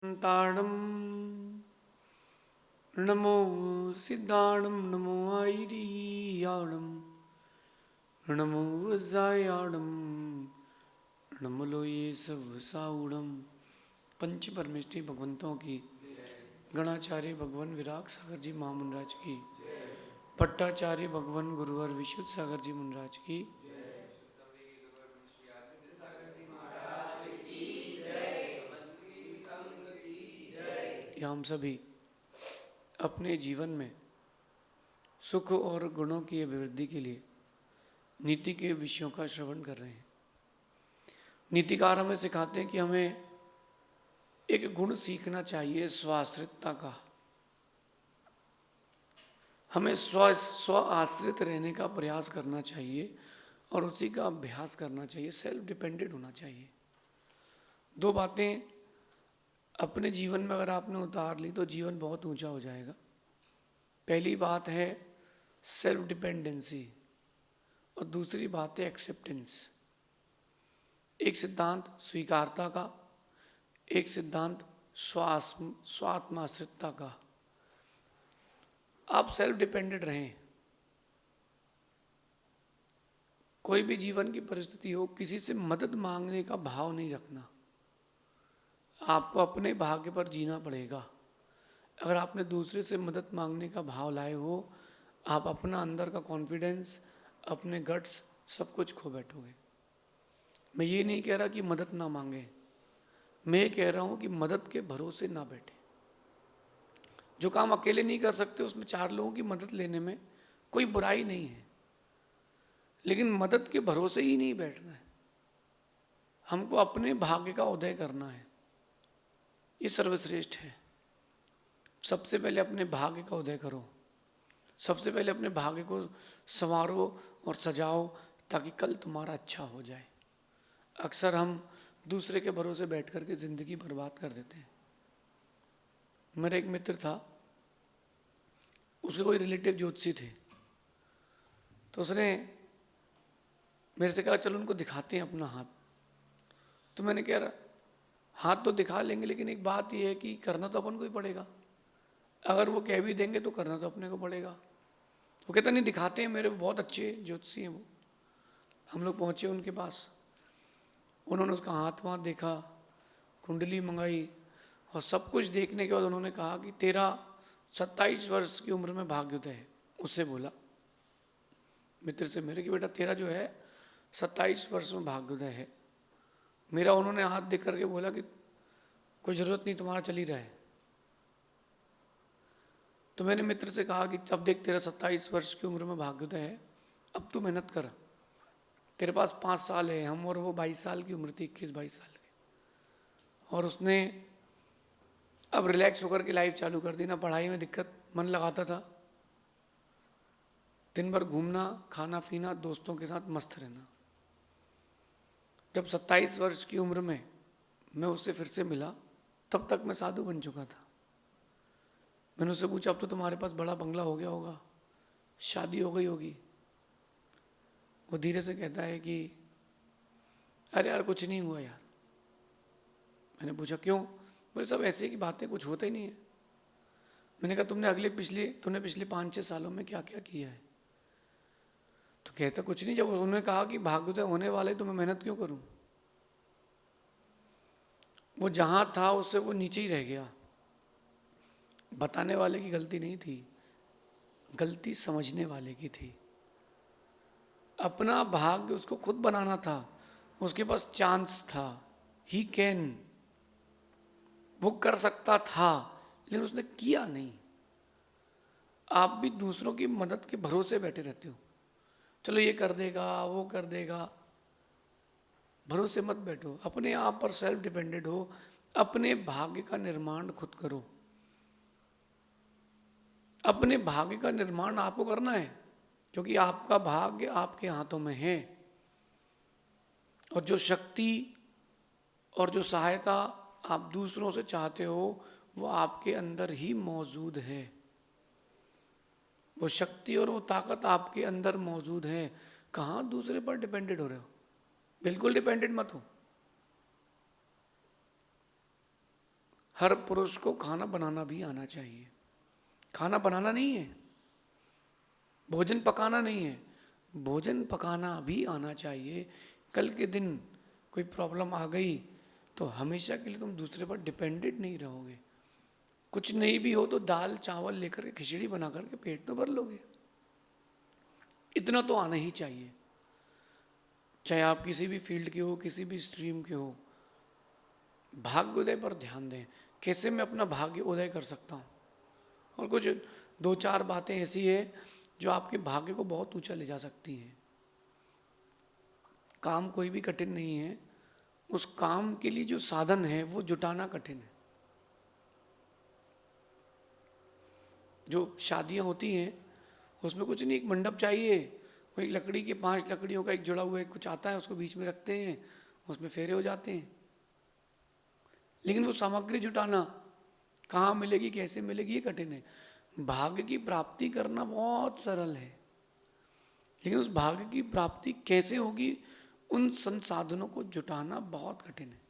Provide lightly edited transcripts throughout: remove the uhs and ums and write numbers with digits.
ताणम नमो सिद्धाणम नमो आईरियाणम नमो वज्रायाणम नमो लोये सब साउणम। पंच परमेष्टि भगवंतों की, गणाचार्य भगवान विराग सागर जी महामुनराज की, पट्टाचार्य भगवान गुरुवर विशुद्ध सागर जी मुनराज की, या हम सभी अपने जीवन में सुख और गुणों की अभिवृद्धि के लिए नीति के विषयों का श्रवण कर रहे हैं। नीतिकार हमें सिखाते हैं कि हमें एक गुण सीखना चाहिए, स्वाश्रितता का। हमें स्व आश्रित रहने का प्रयास करना चाहिए और उसी का अभ्यास करना चाहिए, सेल्फ डिपेंडेंट होना चाहिए। दो बातें अपने जीवन में अगर आपने उतार ली तो जीवन बहुत ऊंचा हो जाएगा। पहली बात है सेल्फ डिपेंडेंसी और दूसरी बात है एक्सेप्टेंस। एक सिद्धांत स्वीकारता का, एक सिद्धांत स्वात्माश्रितता का। आप सेल्फ डिपेंडेंट रहें। कोई भी जीवन की परिस्थिति हो, किसी से मदद मांगने का भाव नहीं रखना। आपको अपने भाग्य पर जीना पड़ेगा। अगर आपने दूसरे से मदद मांगने का भाव लाए हो, आप अपना अंदर का कॉन्फिडेंस, अपने गट्स सब कुछ खो बैठोगे। मैं ये नहीं कह रहा कि मदद ना मांगे, मैं कह रहा हूं कि मदद के भरोसे ना बैठे। जो काम अकेले नहीं कर सकते उसमें चार लोगों की मदद लेने में कोई बुराई नहीं है, लेकिन मदद के भरोसे ही नहीं बैठना है। हमको अपने भाग्य का उदय करना है, ये सर्वश्रेष्ठ है। सबसे पहले अपने भाग्य का उदय करो, सबसे पहले अपने भाग्य को संवारो और सजाओ ताकि कल तुम्हारा अच्छा हो जाए। अक्सर हम दूसरे के भरोसे बैठ करके जिंदगी बर्बाद कर देते हैं। मेरा एक मित्र था, उसके कोई रिलेटिव ज्योतिषी थे, तो उसने मेरे से कहा चलो उनको दिखाते हैं अपना हाथ। तो मैंने कह रहा हाथ तो दिखा लेंगे, लेकिन एक बात यह है कि करना तो अपन को ही पड़ेगा। अगर वो कह भी देंगे तो करना तो अपने को पड़ेगा। वो कहता नहीं दिखाते हैं, मेरे बहुत अच्छे ज्योतिषी हैं वो। हम लोग पहुँचे उनके पास, उन्होंने उसका हाथ वाथ देखा, कुंडली मंगाई और सब कुछ देखने के बाद उन्होंने कहा कि तेरा 27 वर्ष की उम्र में भाग्योदय है। उससे बोला मित्र से मेरे कि बेटा तेरा जो है 27 वर्ष में भाग्योदय है। मेरा उन्होंने हाथ देख करके बोला कि कोई ज़रूरत नहीं, तुम्हारा चल ही रहा है। तो मैंने मित्र से कहा कि अब देख तेरा 27 वर्ष की उम्र में भाग्योदय है, अब तू मेहनत कर। तेरे पास 5 साल है, हम और वो 22 साल की उम्र थी, 21-22 साल की। और उसने अब रिलैक्स होकर के लाइफ चालू कर दी। ना पढ़ाई में दिक्कत, मन लगाता था, दिन भर घूमना, खाना पीना, दोस्तों के साथ मस्त रहना। जब 27 वर्ष की उम्र में मैं उससे फिर से मिला, तब तक मैं साधु बन चुका था। मैंने उससे पूछा अब तो तुम्हारे पास बड़ा बंगला हो गया होगा, शादी हो गई होगी। वो धीरे से कहता है कि अरे यार कुछ नहीं हुआ यार। मैंने पूछा क्यों? बोले सब ऐसे की बातें, कुछ होता ही नहीं है। मैंने कहा तुमने पिछले 5-6 सालों में क्या क्या किया है? तो कहता कुछ नहीं। जब उन्होंने कहा कि भाग्योदय होने वाले तो मैं मेहनत क्यों करूं? वो जहां था उससे वो नीचे ही रह गया। बताने वाले की गलती नहीं थी, गलती समझने वाले की थी। अपना भाग्य उसको खुद बनाना था, उसके पास चांस था, ही कैन, वो कर सकता था, लेकिन उसने किया नहीं। आप भी दूसरों की मदद के भरोसे बैठे रहते हो, चलो ये कर देगा वो कर देगा। भरोसे मत बैठो, अपने आप पर सेल्फ डिपेंडेंट हो, अपने भाग्य का निर्माण खुद करो। अपने भाग्य का निर्माण आपको करना है, क्योंकि आपका भाग्य आपके हाथों में है। और जो शक्ति और जो सहायता आप दूसरों से चाहते हो वो आपके अंदर ही मौजूद है। वो शक्ति और वो ताकत आपके अंदर मौजूद है। कहाँ दूसरे पर डिपेंडेंट हो रहे हो? बिल्कुल डिपेंडेंट मत हो। हर पुरुष को खाना बनाना भी आना चाहिए। खाना बनाना नहीं है, भोजन पकाना नहीं है, भोजन पकाना भी आना चाहिए। कल के दिन कोई प्रॉब्लम आ गई तो हमेशा के लिए तुम दूसरे पर डिपेंडेंट नहीं रहोगे। कुछ नहीं भी हो तो दाल चावल लेकर के खिचड़ी बना करके पेट तो भर लोगे। इतना तो आना ही चाहिए, चाहे आप किसी भी फील्ड के हो, किसी भी स्ट्रीम के हो। भाग्योदय पर ध्यान दें, कैसे मैं अपना भाग्य उदय कर सकता हूँ। और कुछ 2-4 बातें ऐसी है जो आपके भाग्य को बहुत ऊंचा ले जा सकती हैं। काम कोई भी कठिन नहीं है, उस काम के लिए जो साधन है वो जुटाना कठिन है। जो शादियां होती हैं उसमें कुछ नहीं, एक मंडप चाहिए, वो एक लकड़ी के 5 लकड़ियों का एक जुड़ा हुआ एक कुछ आता है, उसको बीच में रखते हैं, उसमें फेरे हो जाते हैं। लेकिन वो सामग्री जुटाना कहाँ मिलेगी, कैसे मिलेगी, ये कठिन है। भाग्य की प्राप्ति करना बहुत सरल है, लेकिन उस भाग्य की प्राप्ति कैसे होगी, उन संसाधनों को जुटाना बहुत कठिन है।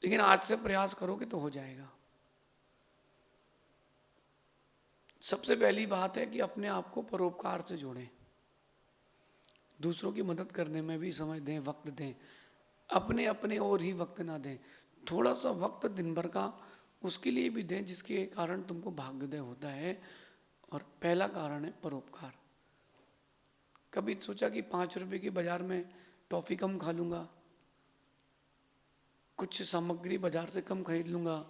लेकिन आज से प्रयास करोगे तो हो जाएगा। सबसे पहली बात है कि अपने आप को परोपकार से जोड़ें, दूसरों की मदद करने में भी समय दें, वक्त दें। अपने अपने और ही वक्त ना दें, थोड़ा सा वक्त दिन भर का उसके लिए भी दें जिसके कारण तुमको भाग्योदय होता है। और पहला कारण है परोपकार। कभी सोचा कि 5 रुपए की बाजार में टॉफ़ी कम खा लूँगा, कुछ सामग्री बाजार से कम खरीद लूँगा,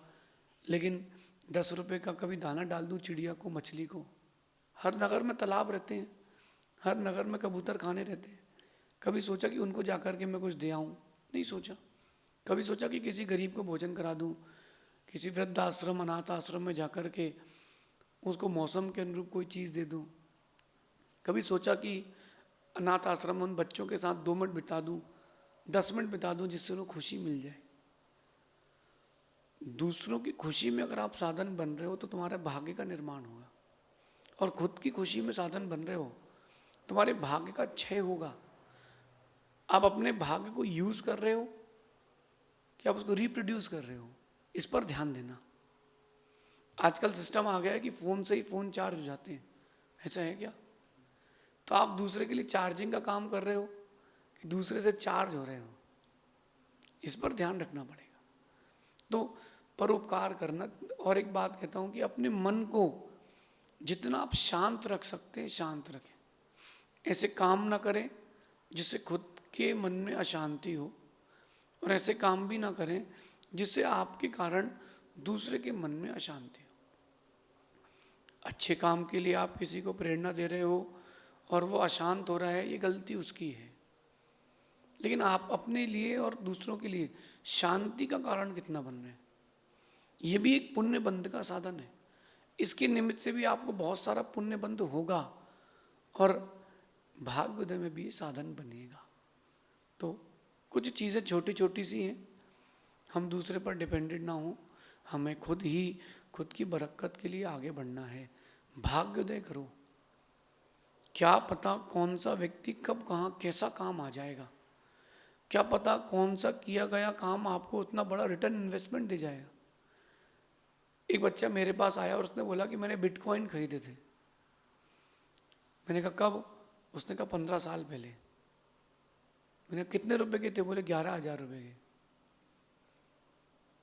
लेकिन 10 रुपए का कभी दाना डाल दूँ चिड़िया को, मछली को। हर नगर में तालाब रहते हैं, हर नगर में कबूतर खाने रहते हैं। कभी सोचा कि उनको जा कर के मैं कुछ दे आऊँ, नहीं सोचा। कभी सोचा कि किसी गरीब को भोजन करा दूँ, किसी वृद्धाश्रम अनाथ आश्रम में जा कर के उसको मौसम के अनुरूप कोई चीज़ दे दूँ। कभी सोचा कि अनाथ आश्रम में उन बच्चों के साथ 2 मिनट बिता दूँ, 10 मिनट बिता दूँ, जिससे उन्हें खुशी मिल जाए। दूसरों की खुशी में अगर आप साधन बन रहे हो तो तुम्हारे भाग्य का निर्माण होगा, और खुद की खुशी में साधन बन रहे हो तुम्हारे भाग्य का क्षय होगा। आप अपने भाग्य को यूज कर रहे हो कि आप उसको रिप्रोड्यूस कर रहे हो, इस पर ध्यान देना। आजकल सिस्टम आ गया है कि फ़ोन से ही फ़ोन चार्ज हो जाते हैं, ऐसा है क्या? तो आप दूसरे के लिए चार्जिंग का काम कर रहे हो कि दूसरे से चार्ज हो रहे हो, इस पर ध्यान रखना पड़ेगा। तो परोपकार करना। और एक बात कहता हूँ कि अपने मन को जितना आप शांत रख सकते हैं शांत रखें। ऐसे काम ना करें जिससे खुद के मन में अशांति हो, और ऐसे काम भी ना करें जिससे आपके कारण दूसरे के मन में अशांति हो। अच्छे काम के लिए आप किसी को प्रेरणा दे रहे हो और वो अशांत हो रहा है, ये गलती उसकी है। लेकिन आप अपने लिए और दूसरों के लिए शांति का कारण कितना बन रहे हैं, ये भी एक पुण्य बंध का साधन है। इसके निमित्त से भी आपको बहुत सारा पुण्य बंध होगा और भाग्योदय में भी साधन बनेगा। तो कुछ चीज़ें छोटी छोटी सी हैं, हम दूसरे पर डिपेंडेंट ना हो, हमें खुद ही खुद की बरकत के लिए आगे बढ़ना है। भाग्योदय करो, क्या पता कौन सा व्यक्ति कब कहाँ कैसा काम आ जाएगा, क्या पता कौन सा किया गया काम आपको उतना बड़ा रिटर्न इन्वेस्टमेंट दे जाएगा। एक बच्चा मेरे पास आया और उसने बोला कि मैंने बिटकॉइन खरीदे थे। मैंने कहा कब? उसने कहा 15 साल पहले। मैंने कहा कितने रुपए के थे? बोले 11,000 रुपये के।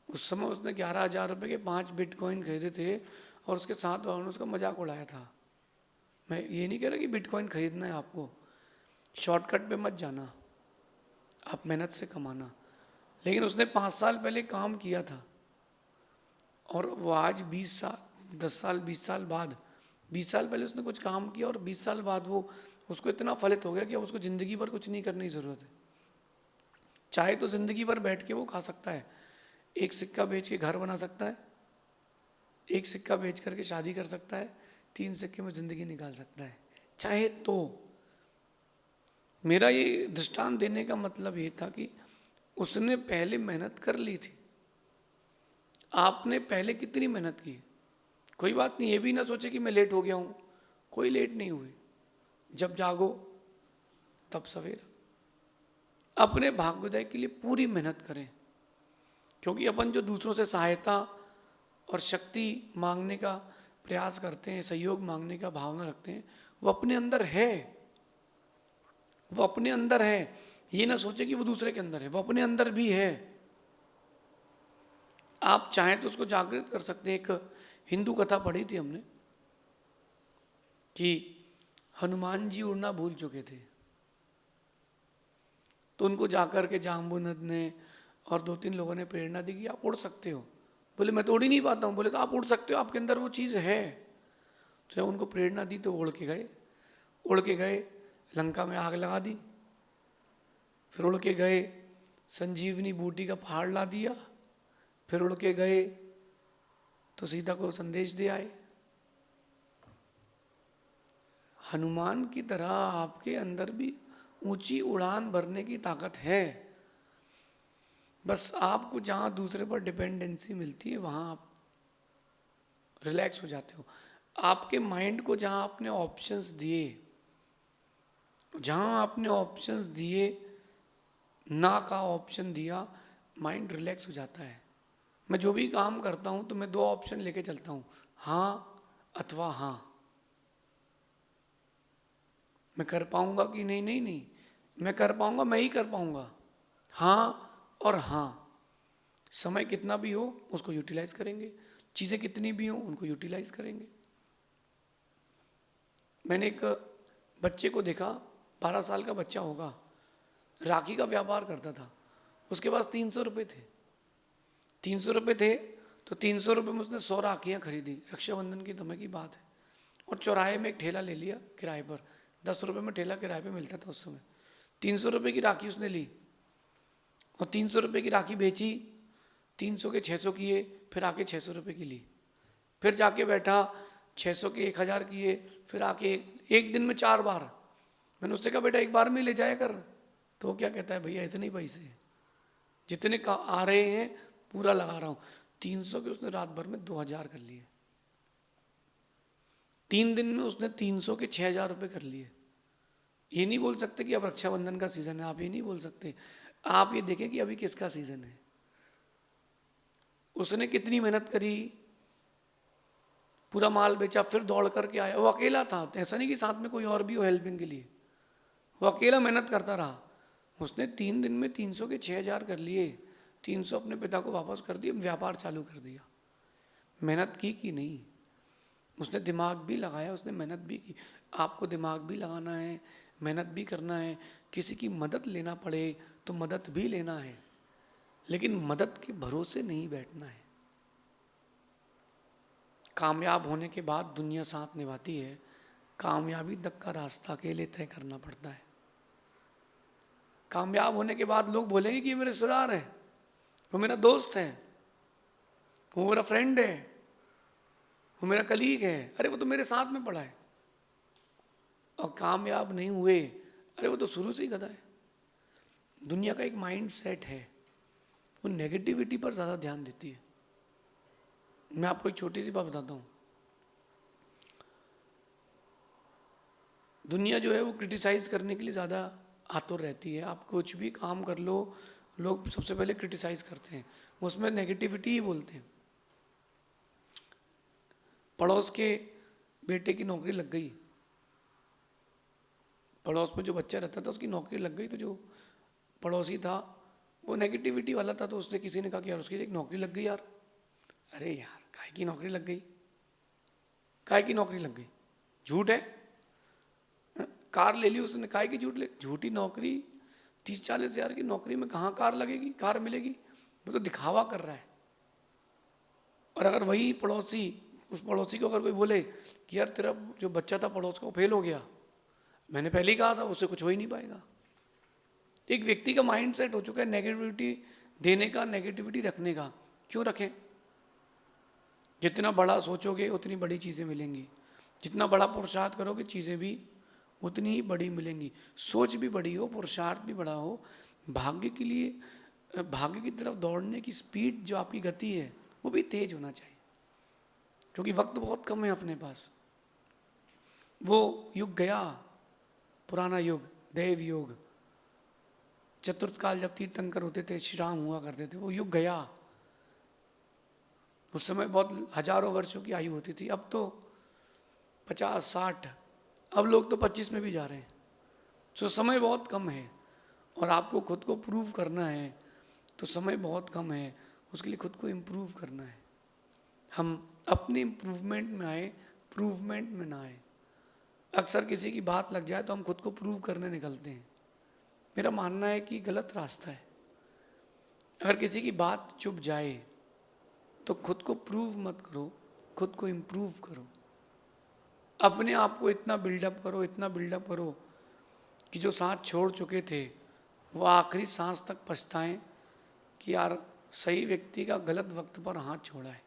उस समय उसने 11,000 रुपये के 5 बिटकॉइन खरीदे थे और उसके साथ वालों ने उसका मजाक उड़ाया था। मैं ये नहीं कह रहा कि बिटकॉइन खरीदना है आपको, शॉर्टकट पे मत जाना, आप मेहनत से कमाना। लेकिन उसने 5 साल पहले काम किया था और वो आज 20 साल 10 साल 20 साल बाद 20 साल पहले उसने कुछ काम किया और 20 साल बाद वो उसको इतना फलित हो गया कि अब उसको ज़िंदगी भर कुछ नहीं करने की ज़रूरत है। चाहे तो ज़िंदगी भर बैठ के वो खा सकता है, एक सिक्का बेच के घर बना सकता है, एक सिक्का बेच करके शादी कर सकता है, 3 सिक्के में ज़िंदगी निकाल सकता है, चाहे तो। मेरा ये दृष्टांत देने का मतलब ये था कि उसने पहले मेहनत कर ली थी, आपने पहले कितनी मेहनत की। कोई बात नहीं, ये भी ना सोचे कि मैं लेट हो गया हूँ, कोई लेट नहीं हुई। जब जागो तब सवेरा। अपने भाग्योदय के लिए पूरी मेहनत करें, क्योंकि अपन जो दूसरों से सहायता और शक्ति मांगने का प्रयास करते हैं, सहयोग मांगने का भावना रखते हैं, वो अपने अंदर है, वो अपने अंदर है। ये ना सोचे कि वो दूसरे के अंदर है, वो अपने अंदर भी है। आप चाहें तो उसको जागृत कर सकते हैं। एक हिंदू कथा पढ़ी थी हमने कि हनुमान जी उड़ना भूल चुके थे, तो उनको जाकर के जाम्बुनंद ने और 2-3 लोगों ने प्रेरणा दी कि आप उड़ सकते हो। बोले मैं तो उड़ ही नहीं पाता हूँ। बोले तो आप उड़ सकते हो, आपके अंदर वो चीज़ है। तो उनको प्रेरणा दी तो उड़ के गए, लंका में आग लगा दी। फिर उड़ के गए, संजीवनी बूटी का पहाड़ ला दिया। फिर उड़ के गए तो सीता को संदेश दे आए। हनुमान की तरह आपके अंदर भी ऊंची उड़ान भरने की ताकत है। बस आपको जहाँ दूसरे पर डिपेंडेंसी मिलती है वहाँ आप रिलैक्स हो जाते हो। आपके माइंड को जहाँ आपने ऑप्शंस दिए, ना का ऑप्शन दिया, माइंड रिलैक्स हो जाता है। मैं जो भी काम करता हूँ तो मैं 2 ऑप्शन लेके चलता हूँ, हाँ अथवा हाँ। मैं कर पाऊंगा कि नहीं, नहीं नहीं, मैं कर पाऊंगा, मैं ही कर पाऊंगा, हाँ और हाँ। समय कितना भी हो उसको यूटिलाइज करेंगे, चीज़ें कितनी भी हो उनको यूटिलाइज करेंगे। मैंने एक बच्चे को देखा, 12 साल का बच्चा होगा, राखी का व्यापार करता था। उसके पास 300 रुपये थे। 300 रुपये थे तो 300 रुपये में उसने 100 राखियाँ खरीदी। रक्षाबंधन की समय की बात है। और चौराहे में एक ठेला ले लिया किराए पर। 10 रुपये में ठेला किराए पे मिलता था उस समय। 300 रुपये की राखी उसने ली और 300 रुपये की राखी बेची, 300 के 600 किए, फिर आके 600 रुपये की ली। फिर जाके बैठा, 600 के 1000 किए, फिर आके एक दिन में 4 बार। मैंने उससे कहा बेटा एक बार में ले जाया कर। तो वो क्या कहता है, भैया इतने पैसे जितने का आ रहे हैं पूरा लगा रहा हूँ। 300 के उसने रात भर में 2000 कर लिए। 3 दिन में उसने 300 के 6000 रुपये कर लिए। ये नहीं बोल सकते कि अब रक्षाबंधन का सीजन है, आप ये नहीं बोल सकते। आप ये देखें कि अभी किसका सीजन है। उसने कितनी मेहनत करी, पूरा माल बेचा, फिर दौड़ करके आया। वो अकेला था, ऐसा नहीं कि साथ में कोई और भी हो हेल्पिंग के लिए। वो अकेला मेहनत करता रहा। उसने 3 दिन में 300 के 6000 कर लिए। 300 अपने पिता को वापस कर दिए, व्यापार चालू कर दिया। मेहनत की कि नहीं, उसने दिमाग भी लगाया, उसने मेहनत भी की। आपको दिमाग भी लगाना है, मेहनत भी करना है। किसी की मदद लेना पड़े तो मदद भी लेना है, लेकिन मदद के भरोसे नहीं बैठना है। कामयाब होने के बाद दुनिया साथ निभाती है, कामयाबी तक का रास्ता अकेले तय करना पड़ता है। कामयाब होने के बाद लोग बोलेंगे कि ये मेरे रिश्तेदार है, वो मेरा दोस्त है, वो मेरा फ्रेंड है, वो मेरा कलीग है, अरे वो तो मेरे साथ में पढ़ा है। और कामयाब नहीं हुए, अरे वो तो शुरू से ही गधा है। दुनिया का एक माइंड सेट है, वो नेगेटिविटी पर ज़्यादा ध्यान देती है। मैं आपको एक छोटी सी बात बताता हूँ। दुनिया जो है वो क्रिटिसाइज करने के लिए ज़्यादा आतुर रहती है। आप कुछ भी काम कर लो, लोग सबसे पहले क्रिटिसाइज करते हैं, उसमें नेगेटिविटी ही बोलते हैं। पड़ोस के बेटे की नौकरी लग गई, पड़ोस में जो बच्चा रहता था उसकी नौकरी लग गई, तो जो पड़ोसी था वो नेगेटिविटी वाला था। तो उससे किसी ने कहा कि यार उसकी एक नौकरी लग गई यार। अरे यार काहे की नौकरी लग गई, काहे की नौकरी लग गई, झूठ है। कार ले ली उसने, काहे की झूठी नौकरी। 30-40 हज़ार की नौकरी में कहाँ कार लगेगी, कार मिलेगी। वो तो दिखावा कर रहा है। और अगर वही पड़ोसी, उस पड़ोसी को अगर कोई बोले कि यार तेरा जो बच्चा था पड़ोस का वो फेल हो गया, मैंने पहले ही कहा था उससे कुछ हो ही नहीं पाएगा। एक व्यक्ति का माइंड सेट हो चुका है नेगेटिविटी देने का, नेगेटिविटी रखने का। क्यों रखें? जितना बड़ा सोचोगे उतनी बड़ी चीज़ें मिलेंगी, जितना बड़ा पुरुषार्थ करोगे चीज़ें भी उतनी ही बड़ी मिलेंगी। सोच भी बड़ी हो, पुरुषार्थ भी बड़ा हो, भाग्य के लिए, भाग्य की तरफ दौड़ने की स्पीड जो आपकी गति है वो भी तेज होना चाहिए, क्योंकि वक्त बहुत कम है अपने पास। वो युग गया, पुराना युग, देव युग, चतुर्थ काल जब तीर्थंकर होते थे, श्री राम हुआ करते थे, वो युग गया। उस समय बहुत हजारों वर्षों की आयु होती थी, अब तो 50-60, अब लोग तो 25 में भी जा रहे हैं। तो समय बहुत कम है और आपको खुद को प्रूव करना है, तो समय बहुत कम है, उसके लिए खुद को इम्प्रूव करना है। हम अपनी इम्प्रूवमेंट में आए, प्रूवमेंट में ना आए। अक्सर किसी की बात लग जाए तो हम खुद को प्रूव करने निकलते हैं। मेरा मानना है कि गलत रास्ता है। अगर किसी की बात चुप जाए तो खुद को प्रूव मत करो, खुद को इम्प्रूव करो। अपने आप को इतना बिल्डअप करो, इतना बिल्डअप करो कि जो साथ छोड़ चुके थे वो आखिरी सांस तक पछताएं कि यार सही व्यक्ति का गलत वक्त पर हाथ छोड़ा है।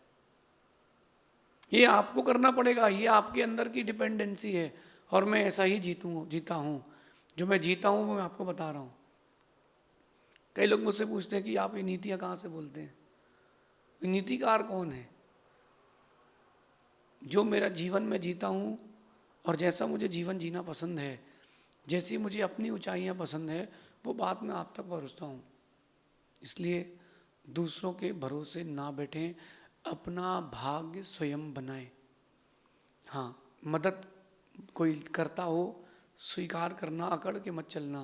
ये आपको करना पड़ेगा, ये आपके अंदर की डिपेंडेंसी है। और मैं ऐसा ही जीता हूँ। जो मैं जीता हूँ वो मैं आपको बता रहा हूँ। कई लोग मुझसे पूछते हैं कि आप ये नीतियाँ कहाँ से बोलते हैं। नीतिकार कौन है? जो मेरा जीवन में जीता हूँ और जैसा मुझे जीवन जीना पसंद है, जैसी मुझे अपनी ऊंचाइयाँ पसंद है, वो बात मैं आप तक पहुँचता हूँ। इसलिए दूसरों के भरोसे ना बैठें, अपना भाग्य स्वयं बनाएं। हाँ, मदद कोई करता हो स्वीकार करना, अकड़ के मत चलना,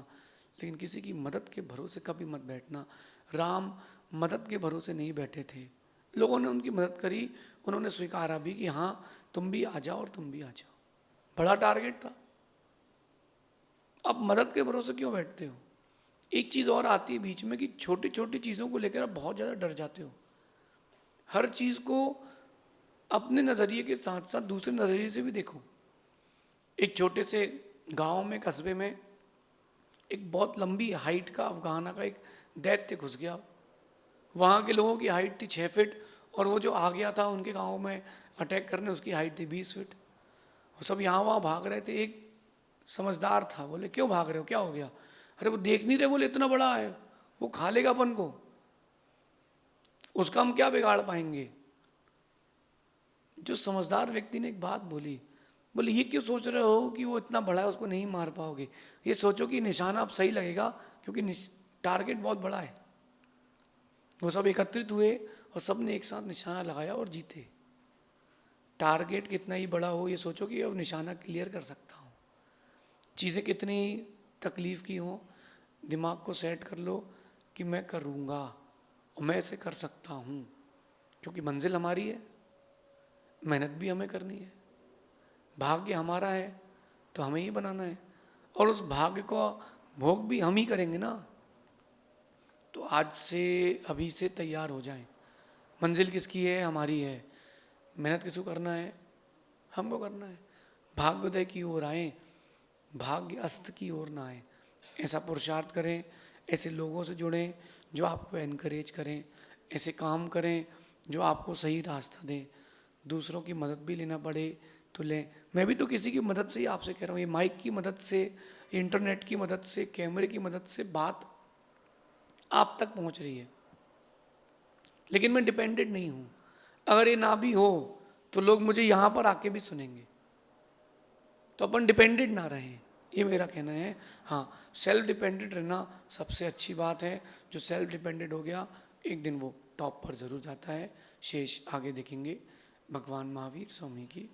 लेकिन किसी की मदद के भरोसे कभी मत बैठना। राम मदद के भरोसे नहीं बैठे थे, लोगों ने उनकी मदद करी, उन्होंने स्वीकारा भी कि हाँ तुम भी आ जाओ और तुम भी आ जाओ। बड़ा टारगेट था। अब मदद के भरोसे क्यों बैठते हो? एक चीज़ और आती है बीच में कि छोटी छोटी चीज़ों को लेकर आप बहुत ज़्यादा डर जाते हो। हर चीज़ को अपने नज़रिए के साथ साथ दूसरे नज़रिए से भी देखो। एक छोटे से गांव में, कस्बे में एक बहुत लंबी हाइट का अफगाना का एक दैत्य घुस गया। वहाँ के लोगों की हाइट थी 6 फीट और वो जो आ गया था उनके गांव में अटैक करने, उसकी हाइट थी 20 फीट। वो सब यहाँ वहाँ भाग रहे थे। एक समझदार था, बोले क्यों भाग रहे हो, क्या हो गया? अरे वो देख नहीं रहे, बोले इतना बड़ा है, वो खा लेगा अपन को, उसका हम क्या बिगाड़ पाएंगे। जो समझदार व्यक्ति ने एक बात बोली, बोले ये क्यों सोच रहे हो कि वो इतना बड़ा है उसको नहीं मार पाओगे, ये सोचो कि निशाना अब सही लगेगा क्योंकि टारगेट बहुत बड़ा है। वो सब एकत्रित हुए और सब ने एक साथ निशाना लगाया और जीते। टारगेट कितना ही बड़ा हो, ये सोचो कि अब निशाना क्लियर कर सकता हूँ। चीज़ें कितनी तकलीफ़ की हों, दिमाग को सेट कर लो कि मैं करूँगा और मैं इसे कर सकता हूँ, क्योंकि मंजिल हमारी है, मेहनत भी हमें करनी है, भाग्य हमारा है तो हमें ही बनाना है और उस भाग्य को भोग भी हम ही करेंगे ना। तो आज से, अभी से तैयार हो जाएं। मंजिल किसकी है? हमारी है। मेहनत किसको करना है? हमको करना है। भाग्योदय की ओर आए, भाग्य अस्त की ओर ना आए। ऐसा पुरुषार्थ करें, ऐसे लोगों से जुड़ें जो आपको एनकरेज करें, ऐसे काम करें जो आपको सही रास्ता दें। दूसरों की मदद भी लेना पड़े तो लें। मैं भी तो किसी की मदद से ही आपसे कह रहा हूँ। ये माइक की मदद से, इंटरनेट की मदद से, कैमरे की मदद से बात आप तक पहुँच रही है, लेकिन मैं डिपेंडेंट नहीं हूँ। अगर ये ना भी हो तो लोग मुझे यहाँ पर आके भी सुनेंगे। तो अपन डिपेंडेंट ना रहें, ये मेरा कहना है। हाँ, सेल्फ डिपेंडेंट रहना सबसे अच्छी बात है। जो सेल्फ डिपेंडेंट हो गया एक दिन वो टॉप पर ज़रूर जाता है। शेष आगे देखेंगे। भगवान महावीर स्वामी की